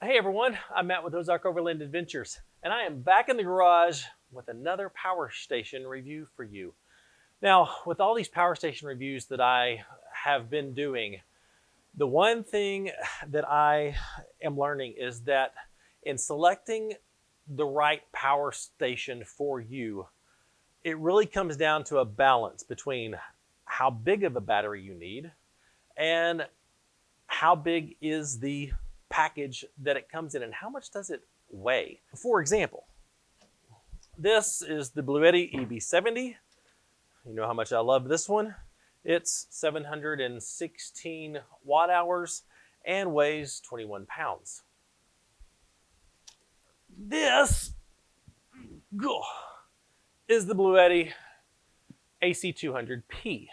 Hey everyone, I'm Matt with Ozark Overland Adventures, and I am back in the garage with another power station review for you. Now, with all these power station reviews that I have been doing, the one thing that I am learning is that in selecting the right power station for you, it really comes down to a balance between how big of a battery you need and how big is the package that it comes in and how much does it weigh. For example, this is the Bluetti EB70. You know how much I love this one. It's 716 watt hours and weighs 21 pounds. This is the Bluetti AC200P.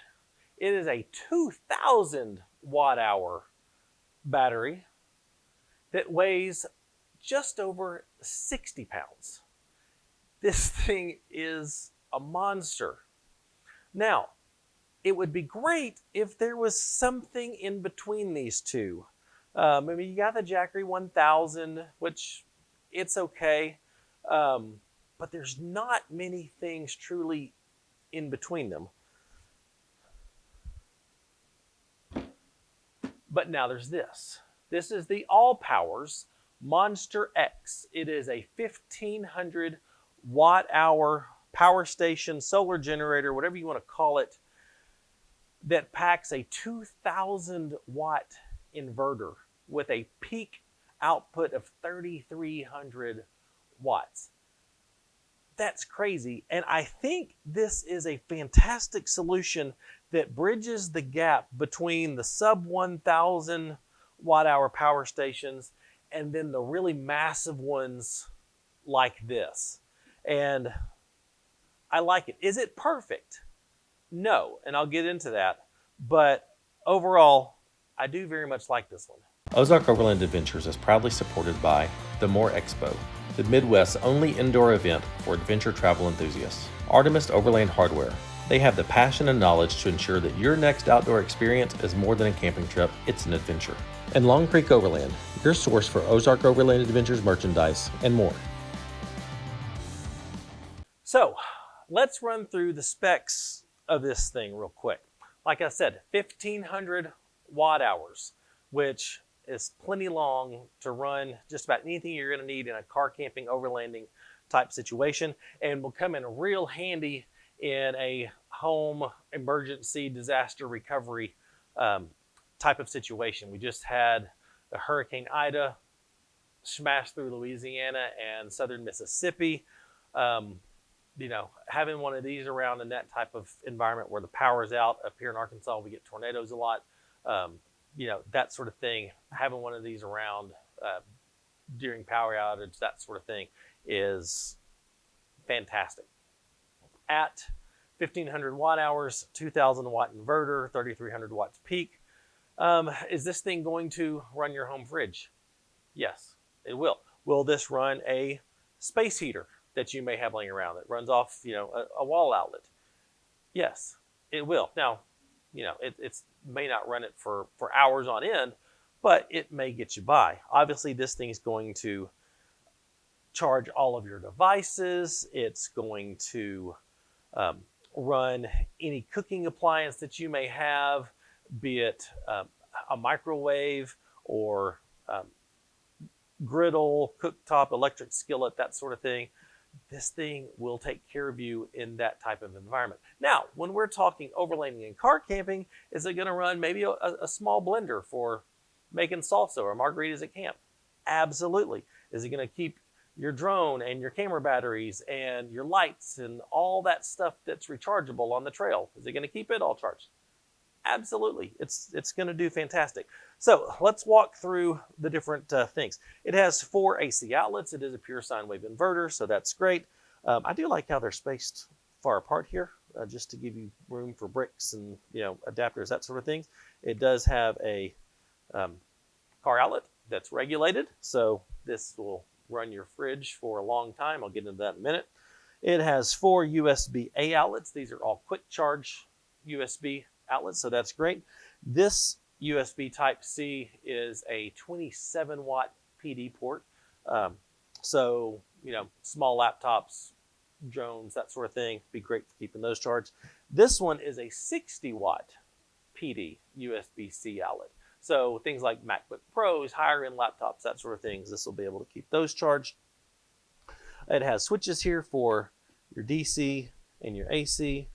It is a 2000 watt hour battery that weighs just over 60 pounds. This thing is a monster. Now, it would be great if there was something in between these two. I mean, you got the Jackery 1000, which it's okay, but there's not many things truly in between them. But now there's this. This is the Allpowers Monster X. It is a 1500 watt hour power station, solar generator, whatever you want to call it, that packs a 2000 watt inverter with a peak output of 3300 watts. That's crazy. And I think this is a fantastic solution that bridges the gap between the sub 1000 watt hour power stations and then the really massive ones like this. And I like it. Is it perfect? No, and I'll get into that. But overall, I do very much like this one. Ozark Overland Adventures is proudly supported by the More Expo, the Midwest's only indoor event for adventure travel enthusiasts. Artemis Overland Hardware. They have the passion and knowledge to ensure that your next outdoor experience is more than a camping trip, it's an adventure. And Long Creek Overland, your source for Ozark Overland Adventures merchandise and more. So, let's run through the specs of this thing real quick. Like I said, 1500 watt hours, which is plenty long to run just about anything you're going to need in a car camping, overlanding type situation, and will come in real handy in a home emergency disaster recovery type of situation. We just had a Hurricane Ida smash through Louisiana and southern Mississippi. You know, having one of these around in that type of environment where the power's out. Up here in Arkansas, we get tornadoes a lot. You know, that sort of thing. Having one of these around during power outage, that sort of thing, is fantastic. At 1500 watt hours, 2000 watt inverter, 3300 watts peak. Is this thing going to run your home fridge? Yes, it will. Will this run a space heater that you may have laying around that runs off, you know, a wall outlet? Yes, it will. Now, you know, it may not run it for hours on end, but it may get you by. Obviously, this thing is going to charge all of your devices. It's going to run any cooking appliance that you may have, be it a microwave or griddle, cooktop, electric skillet, that sort of thing. This thing will take care of you in that type of environment. Now, when we're talking overlanding and car camping, is it going to run maybe a small blender for making salsa or margaritas at camp? Absolutely. Is it going to keep your drone and your camera batteries and your lights and all that stuff that's rechargeable on the trail? Is it going to keep it all charged? Absolutely. It's going to do fantastic. So let's walk through the different things. It has 4 AC outlets. It is a pure sine wave inverter, so that's great. I do like how they're spaced far apart here, just to give you room for bricks and, you know, adapters, that sort of thing. It does have a car outlet that's regulated, so this will run your fridge for a long time. I'll get into that in a minute. It has 4 USB-A outlets. These are all quick charge USB outlets, so that's great. This USB Type-C is a 27 watt PD port. So, small laptops, drones, that sort of thing, be great for keeping those charged. This one is a 60 watt PD USB-C outlet. So things like MacBook Pros, higher end laptops, that sort of things, this will be able to keep those charged. It has switches here for your DC and your AC.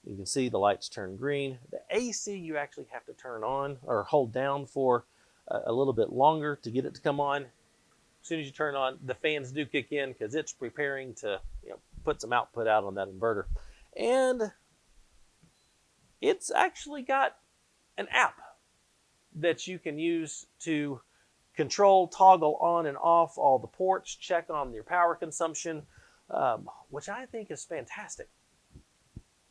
You can see the lights turn green. The AC you actually have to turn on or hold down for a little bit longer to get it to come on. As soon as you turn on, the fans do kick in because it's preparing to put some output out on that inverter. And it's actually got an app that you can use to control, toggle on and off all the ports, check on your power consumption, which I think is fantastic.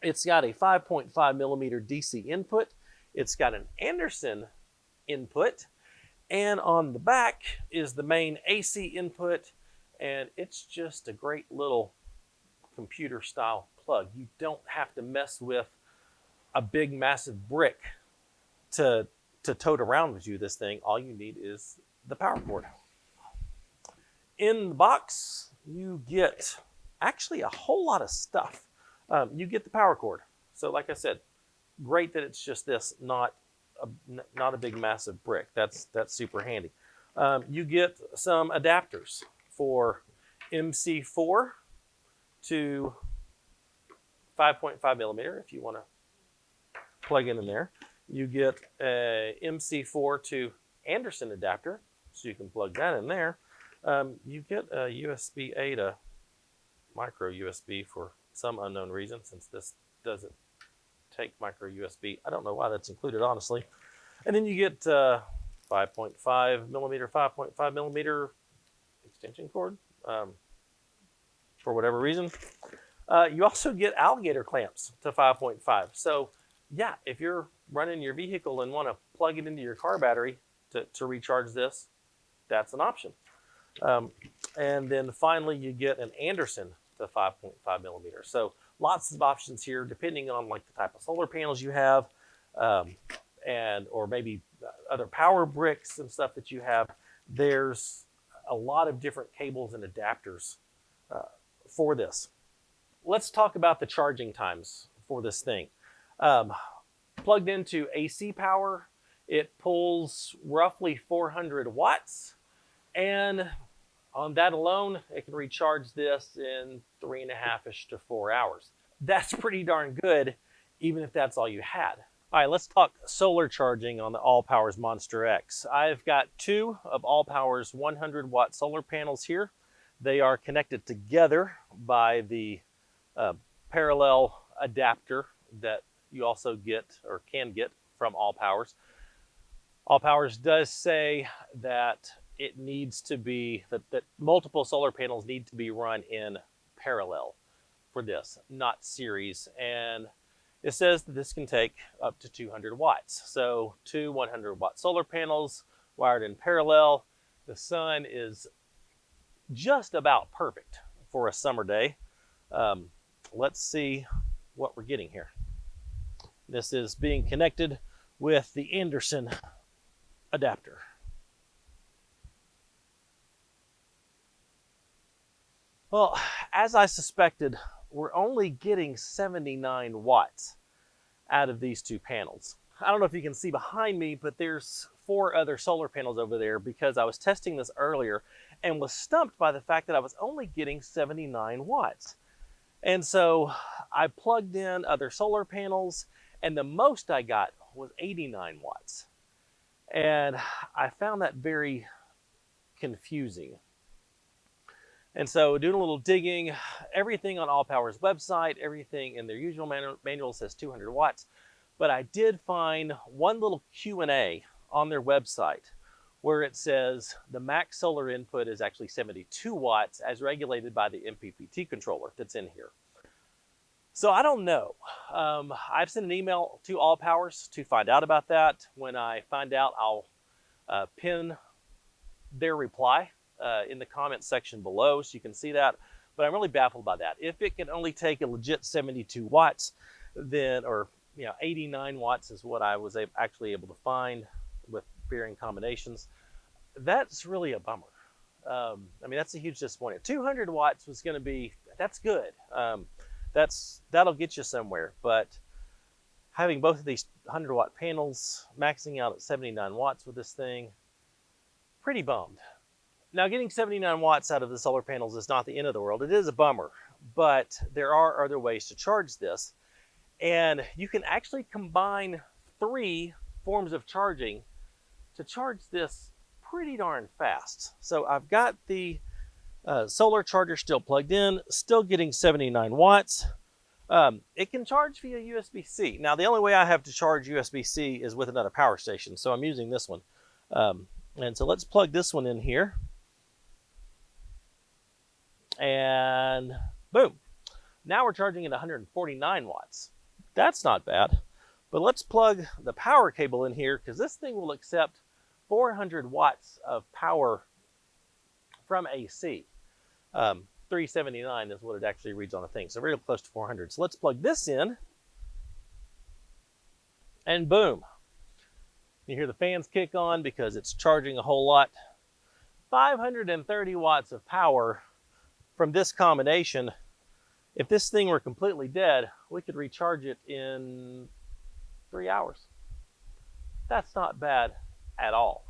It's got a 5.5 millimeter DC input. It's got an Anderson input. And on the back is the main AC input. And it's just a great little computer style plug. You don't have to mess with a big massive brick to tote around with you this thing. All you need is the power cord. In the box, you get actually a whole lot of stuff. You get the power cord. So like I said, great that it's just this, not a big massive brick. That's super handy. You get some adapters for MC4 to 5.5 millimeter if you want to plug in there. You get a MC4 to Anderson adapter, so you can plug that in there. You get a USB-A to micro USB for some unknown reason, since this doesn't take micro USB. I don't know why that's included, honestly. And then you get 5.5 millimeter extension cord for whatever reason. You also get alligator clamps to 5.5. So yeah, if you're running your vehicle and want to plug it into your car battery to recharge this, that's an option. And then finally, you get an Anderson to 5.5 millimeter. So lots of options here, depending on like the type of solar panels you have, or maybe other power bricks and stuff that you have. There's a lot of different cables and adapters for this. Let's talk about the charging times for this thing. Plugged into AC power, it pulls roughly 400 watts, and on that alone, it can recharge this in 3.5-ish to 4 hours. That's pretty darn good, even if that's all you had. All right, let's talk solar charging on the Allpowers Monster X. I've got two of Allpowers 100 watt solar panels here. They are connected together by the parallel adapter that you also get or can get from Allpowers. Allpowers does say that it needs to be, that multiple solar panels need to be run in parallel for this, not series. And it says that this can take up to 200 watts. So two 100 watt solar panels wired in parallel. The sun is just about perfect for a summer day. Let's see what we're getting here. This is being connected with the Anderson adapter. Well, as I suspected, we're only getting 79 watts out of these two panels. I don't know if you can see behind me, but there's 4 other solar panels over there, because I was testing this earlier and was stumped by the fact that I was only getting 79 watts. And so I plugged in other solar panels, and the most I got was 89 watts. And I found that very confusing. And so doing a little digging, everything on Allpowers' website, everything in their usual manual says 200 watts. But I did find one little Q&A on their website where it says the max solar input is actually 72 watts as regulated by the MPPT controller that's in here. So I don't know. I've sent an email to Allpowers to find out about that. When I find out, I'll pin their reply in the comment section below so you can see that. But I'm really baffled by that. If it can only take a legit 72 watts, then, or 89 watts is what I was actually able to find with varying combinations, that's really a bummer. I mean, that's a huge disappointment. 200 watts was going to be, that's good. That'll get you somewhere. But having both of these 100-watt panels maxing out at 79 watts with this thing, pretty bummed. Now, getting 79 watts out of the solar panels is not the end of the world. It is a bummer, but there are other ways to charge this. And you can actually combine 3 forms of charging to charge this pretty darn fast. So I've got the solar charger still plugged in, still getting 79 watts. It can charge via USB-C. Now, the only way I have to charge USB-C is with another power station, so I'm using this one. And so let's plug this one in here. And boom. Now we're charging at 149 watts. That's not bad. But let's plug the power cable in here, because this thing will accept 400 watts of power from AC. 379 is what it actually reads on the thing, so very close to 400. So let's plug this in, and boom. You hear the fans kick on because it's charging a whole lot. 530 watts of power from this combination. If this thing were completely dead, we could recharge it in 3 hours. That's not bad at all.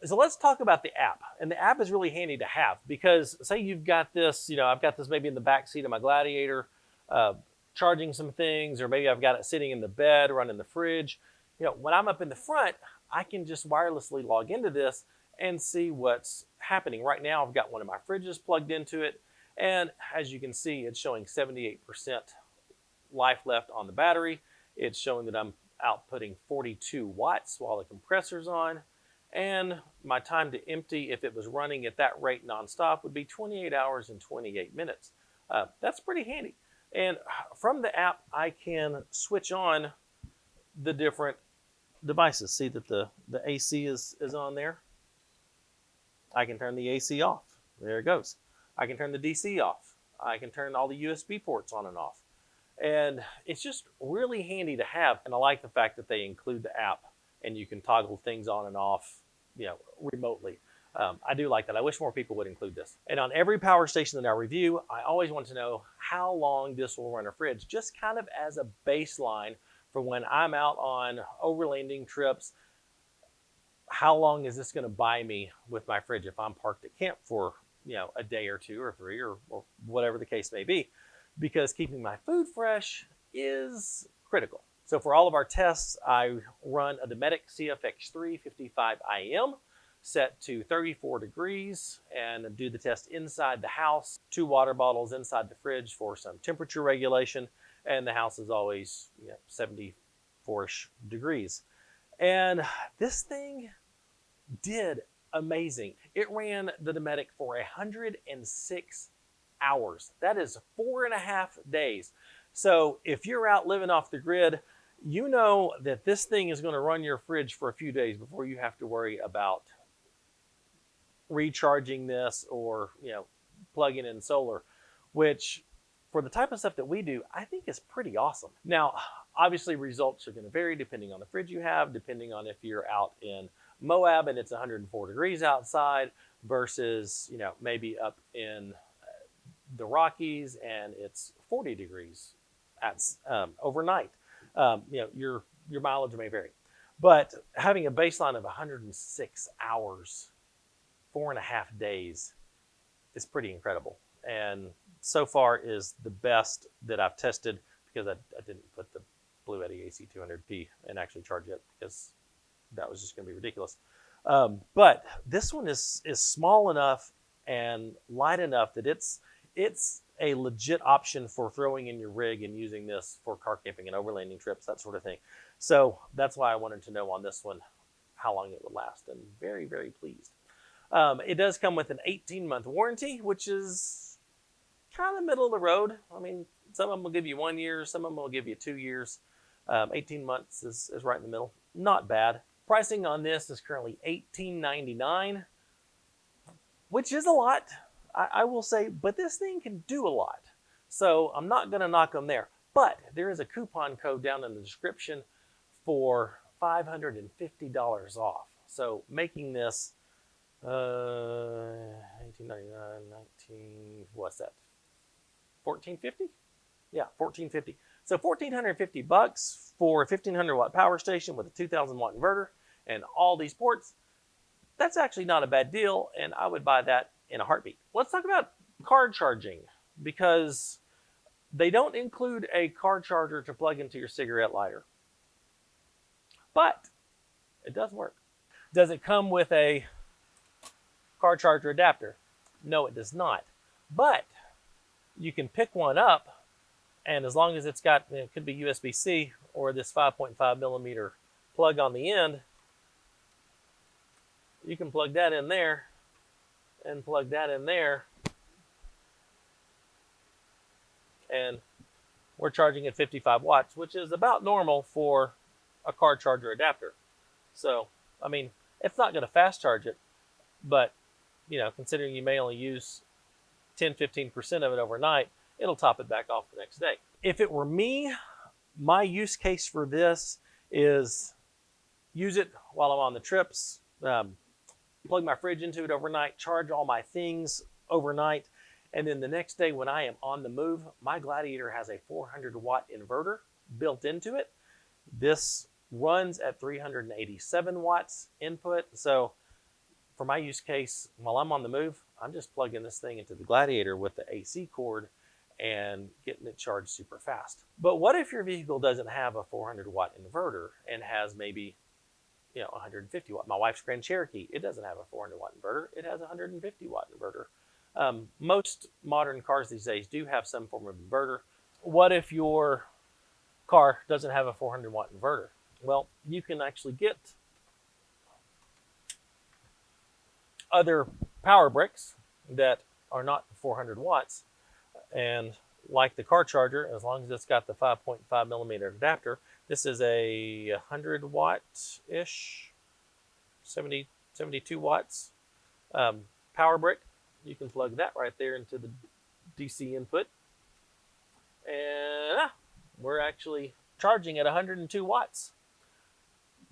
So let's talk about the app. And the app is really handy to have because say you've got this, I've got this maybe in the back seat of my Gladiator, charging some things, or maybe I've got it sitting in the bed, running the fridge. When I'm up in the front, I can just wirelessly log into this and see what's happening. Right now, I've got one of my fridges plugged into it. And as you can see, it's showing 78% life left on the battery. It's showing that I'm outputting 42 watts while the compressor's on. And my time to empty, if it was running at that rate nonstop, would be 28 hours and 28 minutes. That's pretty handy. And from the app, I can switch on the different devices. See that the AC is on there? I can turn the AC off. There it goes. I can turn the DC off. I can turn all the USB ports on and off. And it's just really handy to have. And I like the fact that they include the app and you can toggle things on and off, remotely. I do like that. I wish more people would include this. And on every power station that I review, I always want to know how long this will run a fridge, just kind of as a baseline for when I'm out on overlanding trips. How long is this going to buy me with my fridge if I'm parked at camp for a day or 2 or 3 or whatever the case may be, because keeping my food fresh is critical. So for all of our tests, I run a Dometic CFX3 55 IM set to 34 degrees and do the test inside the house. 2 water bottles inside the fridge for some temperature regulation, and the house is always 74-ish degrees. And this thing did amazing. It ran the Dometic for 106 hours. That is 4.5 days. So if you're out living off the grid, you know that this thing is going to run your fridge for a few days before you have to worry about recharging this or plugging in solar, which for the type of stuff that we do, I think is pretty awesome. Now, obviously results are going to vary depending on the fridge you have, depending on if you're out in Moab and it's 104 degrees outside versus maybe up in the Rockies and it's 40 degrees at overnight. Your mileage may vary, but having a baseline of 106 hours, 4.5 days is pretty incredible. And so far is the best that I've tested because I didn't put the Blue Eddy AC200P and actually charge it because that was just going to be ridiculous. But this one is small enough and light enough that it's a legit option for throwing in your rig and using this for car camping and overlanding trips, that sort of thing. So that's why I wanted to know on this one how long it would last, and very, very pleased. It does come with an 18-month warranty, which is kind of middle of the road. I mean, some of them will give you 1 year, some of them will give you 2 years. 18 months is right in the middle. Not bad. Pricing on this is currently $18.99, which is a lot, I will say, but this thing can do a lot. So I'm not going to knock them there. But there is a coupon code down in the description for $550 off. So making this 18 what's that? 1450? Yeah, 1450. So 1450 bucks for a 1500 watt power station with a 2000 watt inverter and all these ports. That's actually not a bad deal, and I would buy that in a heartbeat. Let's talk about car charging, because they don't include a car charger to plug into your cigarette lighter, but it does work. Does it come with a car charger adapter? No, it does not. But you can pick one up, and as long as it's got, it could be USB-C or this 5.5 millimeter plug on the end, you can plug that in there and plug that in there, and we're charging at 55 watts, which is about normal for a car charger adapter. So, I mean, it's not going to fast charge it, but, you know, considering you may only use 10-15% of it overnight, it'll top it back off the next day. If it were me, my use case for this is use it while I'm on the trips, plug my fridge into it overnight, charge all my things overnight, and then the next day when I am on the move, my Gladiator has a 400 watt inverter built into it. This runs at 387 watts input. So for my use case, while I'm on the move, I'm just plugging this thing into the Gladiator with the AC cord and getting it charged super fast. But what if your vehicle doesn't have a 400 watt inverter and has maybe, you know, 150 watt? My wife's Grand Cherokee, it doesn't have a 400 watt inverter. It has a 150 watt inverter. Most modern cars these days do have some form of inverter. What if your car doesn't have a 400 watt inverter? Well, you can actually get other power bricks that are not 400 watts, and like the car charger, as long as it's got the 5.5 millimeter adapter, this is a 100 watt-ish, 72 watts power brick. You can plug that right there into the DC input, and we're actually charging at 102 watts.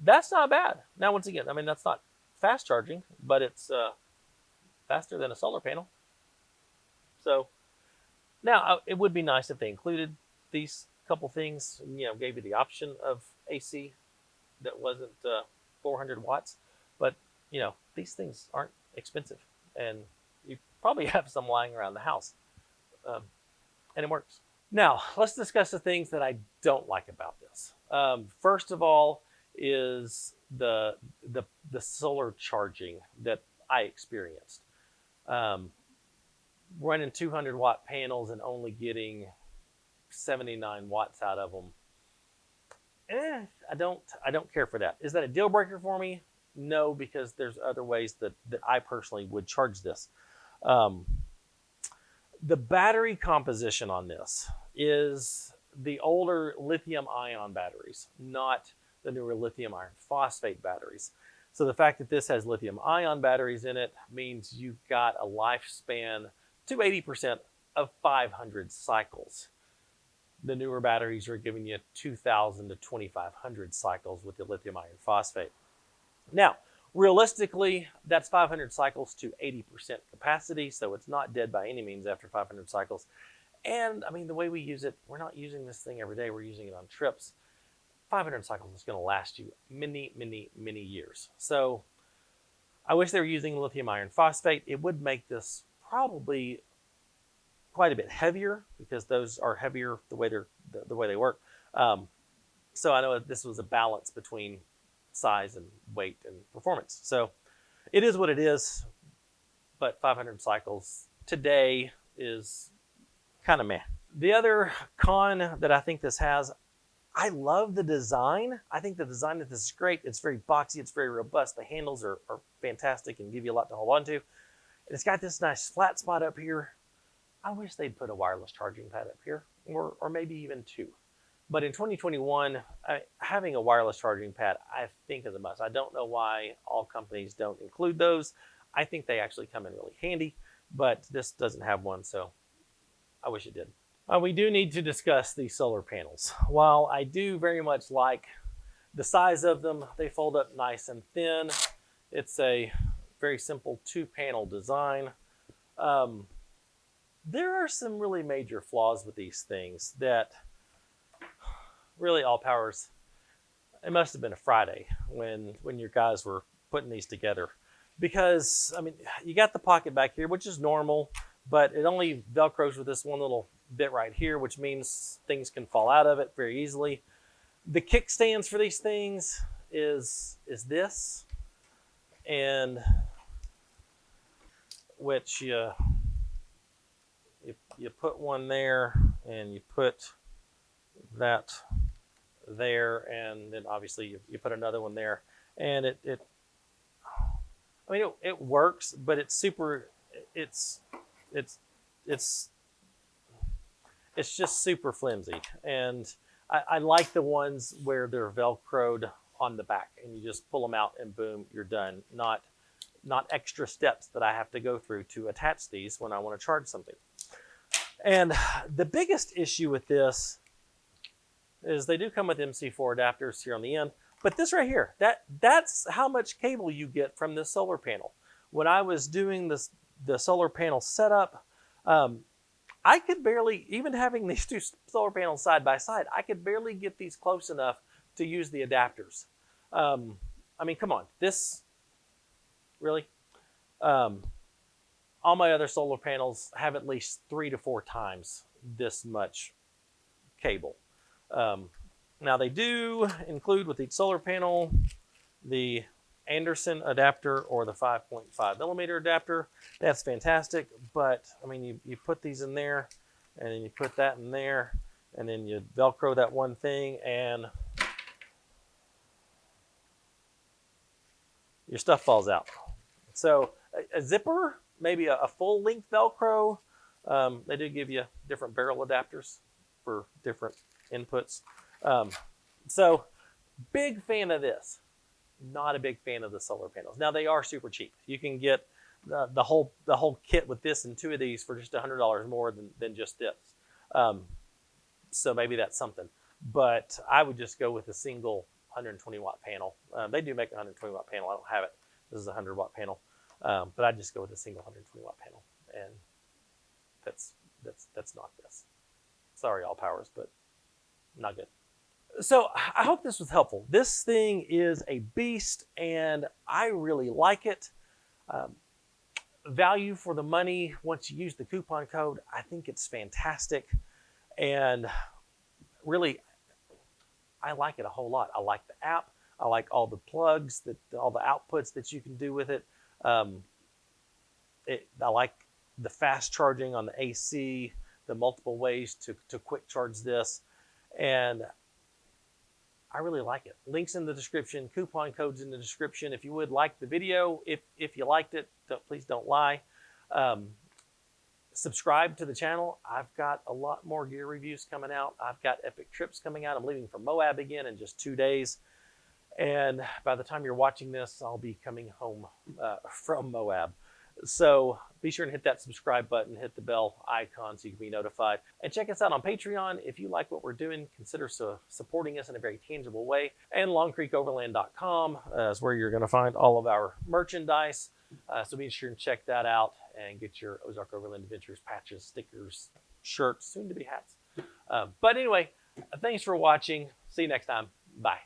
That's not bad. Now, once again, I mean, that's not fast charging, but it's faster than a solar panel. So now it would be nice if they included these couple things, you know, gave you the option of AC that wasn't 400 watts. But, you know, these things aren't expensive, and you probably have some lying around the house, and it works. Now, let's discuss the things that I don't like about this. First of all is the solar charging that I experienced. Running 200 watt panels and only getting 79 watts out of them. I don't care for that. Is that a deal breaker for me? No, because there's other ways that I personally would charge this. The battery composition on this is the older lithium ion batteries, not the newer lithium iron phosphate batteries. So the fact that this has lithium ion batteries in it means you've got a lifespan to 80% of 500 cycles. The newer batteries are giving you 2,000 to 2,500 cycles with the lithium iron phosphate. Now, realistically, that's 500 cycles to 80% capacity, so it's not dead by any means after 500 cycles. And, I mean, the way we use it, we're not using this thing every day, we're using it on trips. 500 cycles is going to last you many, many, many years. So I wish they were using lithium iron phosphate. It would make this probably quite a bit heavier, because those are heavier the way they work. So I know this was a balance between size and weight and performance. So it is what it is, but 500 cycles today is kind of meh. The other con that I think this has, I love the design. I think the design of this is great. It's very boxy. It's very robust. The handles are fantastic and give you a lot to hold on to. And it's got this nice flat spot up here. I wish they'd put a wireless charging pad up here, or maybe even two. But in 2021, having a wireless charging pad, I think is a must. I don't know why all companies don't include those. I think they actually come in really handy, but this doesn't have one, so I wish it did. We do need to discuss these solar panels. While I do very much like the size of them, they fold up nice and thin. It's a very simple 2-panel design. there are some really major flaws with these things that really Allpowers, it must have been a Friday when your guys were putting these together. Because, I mean, you got the pocket back here, which is normal, but it only Velcros with this one little bit right here, which means things can fall out of it very easily. The kickstands for these things is this, and which you put one there, and you put that there, and then obviously you put another one there, and it I mean it works, but it's super it's just super flimsy. And I like the ones where they're velcroed on the back and you just pull them out and boom, you're done. Not extra steps that I have to go through to attach these when I want to charge something. And the biggest issue with this is they do come with MC4 adapters here on the end, but this right here, that's how much cable you get from this solar panel. When I was doing the solar panel setup, I could barely, even having these two solar panels side by side, I could barely get these close enough to use the adapters. I mean, come on, this, really? All my other solar panels have at least 3 to 4 times this much cable. Now they do include with each solar panel the Anderson adapter or the 5.5 millimeter adapter. That's fantastic, but I mean, you put these in there and then you put that in there and then you Velcro that one thing and your stuff falls out. So a zipper, maybe a full length Velcro. They do give you different barrel adapters for different inputs. So big fan of this. Not a big fan of the solar panels. Now they are super cheap. You can get the whole kit with this and 2 of these for just $100 more than just this. So maybe that's something. But I would just go with a single 120 watt panel. They do make a 120 watt panel. I don't have it. This is a 100 watt panel. But I'd just go with a single 120 watt panel, and that's not this. Sorry, Allpowers, but not good. So I hope this was helpful. This thing is a beast, and I really like it. Value for the money once you use the coupon code. I think it's fantastic, and really, I like it a whole lot. I like the app. I like all the plugs, all the outputs that you can do with it. I like the fast charging on the AC, the multiple ways to quick charge this, and I really like it. Links in the description, coupon codes in the description. If you would like the video, if you liked it, please don't lie. Subscribe to the channel. I've got a lot more gear reviews coming out. I've got epic trips coming out. I'm leaving for Moab again in just 2 days. And by the time you're watching this, I'll be coming home from Moab. So be sure and hit that subscribe button, hit the bell icon so you can be notified. And check us out on Patreon. If you like what we're doing, consider supporting us in a very tangible way. And longcreekoverland.com is where you're going to find all of our merchandise. So be sure and check that out and get your Ozark Overland Adventures patches, stickers, shirts, soon to be hats. But anyway, thanks for watching. See you next time. Bye.